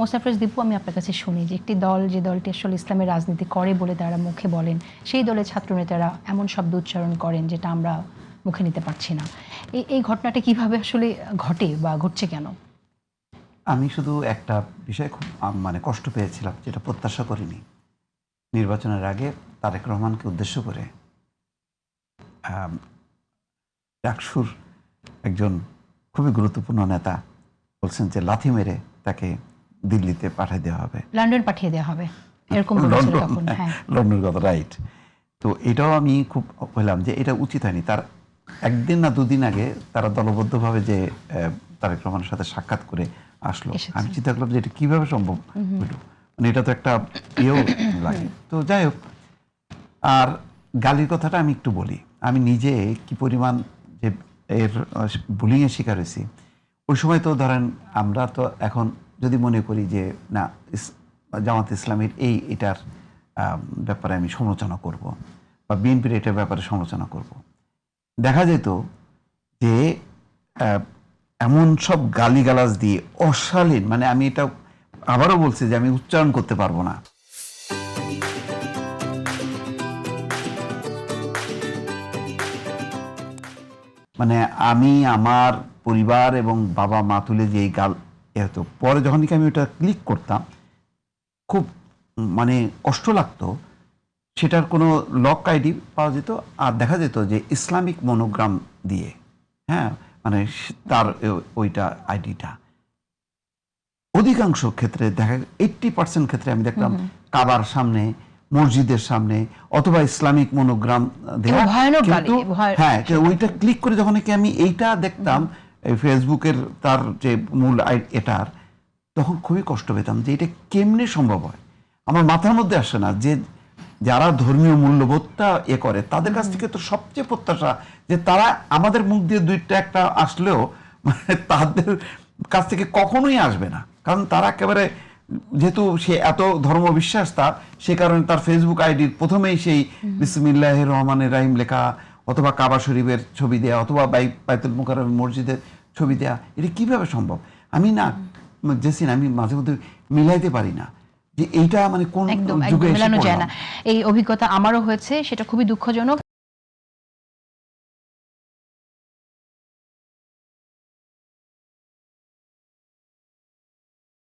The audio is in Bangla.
মোসাফেজ দীপু, আমি আপনার কাছে শুনি যে একটি দল, যে দলটি আসলে ইসলামের রাজনীতি করে বলে তারা মুখে বলেন, সেই দলের ছাত্রনেতারা এমন শব্দ উচ্চারণ করেন যেটা আমরা মুখে নিতে পারছি না। এই ঘটনাটা কিভাবে আসলে ঘটে বা ঘটছে কেন? আমি শুধু একটা বিষয় খুব মানে কষ্ট পেয়েছিলাম, যেটা প্রত্যাশা করিনি। নির্বাচনের আগে তারেক রহমানকে উদ্দেশ্য করে ডাকসুর একজন খুবই গুরুত্বপূর্ণ নেতা বলছেন যে লাথি মেরে তাকে দিল্লিতে পাঠিয়ে দেওয়া হবে, লন্ডন পাঠিয়ে দেওয়া হবে, এরকম বলেছিল তখন। হ্যাঁ, লন্ডনের কথা, রাইট। তো এটাও আমি খুব বললাম যে এটা উচিত হয়নি। তার একদিন না দুদিন আগে তারা দলবদ্ধভাবে যে তারেক রহমানের সাথে সাক্ষাৎ করে আসলো। আমি চিন্তা করলাম যে এটা কিভাবে সম্ভব হলো, মানে এটা তো একটা ইয়েও লাগে। তো যাই হোক, আর গালির কথাটা আমি একটু বলি। আমি নিজে কি পরিমাণ যে এর বুলিংয়ের শিকার হয়েছি। ওই সময় তো ধরেন আমরা তো এখন যদি মনে করি যে না, জামাত ইসলামের এটার ব্যাপারে আমি সমালোচনা করব বা বিএনপির এটার ব্যাপারে সমালোচনা করব, দেখা যেত যে এমন সব গালিগালাজ দিয়ে অশালীন, মানে আমি এটা আবারও বলছি যে আমি উচ্চারণ করতে পারবো না। মানে আমি আমার পরিবার এবং বাবা মা তুলে যে এই গাল এত পরে যখন আমি ওটা ক্লিক করতাম খুব মানে কষ্ট লাগতো। সেটার কোনো লক আইডি পাওয়া যেত, আর দেখা যেত যে ইসলামিক মনোগ্রাম দিয়ে, হ্যাঁ, মানে তার ওইটা আইডিটা অধিকাংশ ক্ষেত্রে দেখা 80% ক্ষেত্রে আমি দেখলাম কাবার সামনে, মসজিদের সামনে, অথবা ইসলামিক মনোগ্রাম দেওয়া। কিন্তু হ্যাঁ, ওইটা ক্লিক করে যখন আমি এইটা দেখতাম ফেসবুকের তার যে মূল এটার, তখন খুবই কষ্ট পেতাম যে এটা কেমনে সম্ভব হয়। আমার মাথার মধ্যে আসে না যে যারা ধর্মীয় মূল্যবোধটা করে তাদের কাছ থেকে তো সবচেয়ে প্রত্যাশা যে তারা আমাদের মুখ দিয়ে দুইটা একটা আসলেও মানে তাদের কাছ থেকে কখনোই আসবে না, কারণ তারা একেবারে, যেহেতু সে এত ধর্ম বিশ্বাস তার, সে কারণে তার ফেসবুক আইডির প্রথমেই সেই বিসমিল্লাহির রহমানির রাহিম লেখা, অথবা কাবা শরীফের ছবি দেয়া, অথবা বাইতুল মুকাররম মসজিদের ছবি দেয়া। এটা কিভাবে সম্ভব? আমি না জেসিন, আমি মাঝে মধ্যে মিলাইতে পারি না যে এইটা মানে কোন যুগে মেলানো যায় না। এই অভিজ্ঞতা আমারও হয়েছে, সেটা খুবই দুঃখজনক।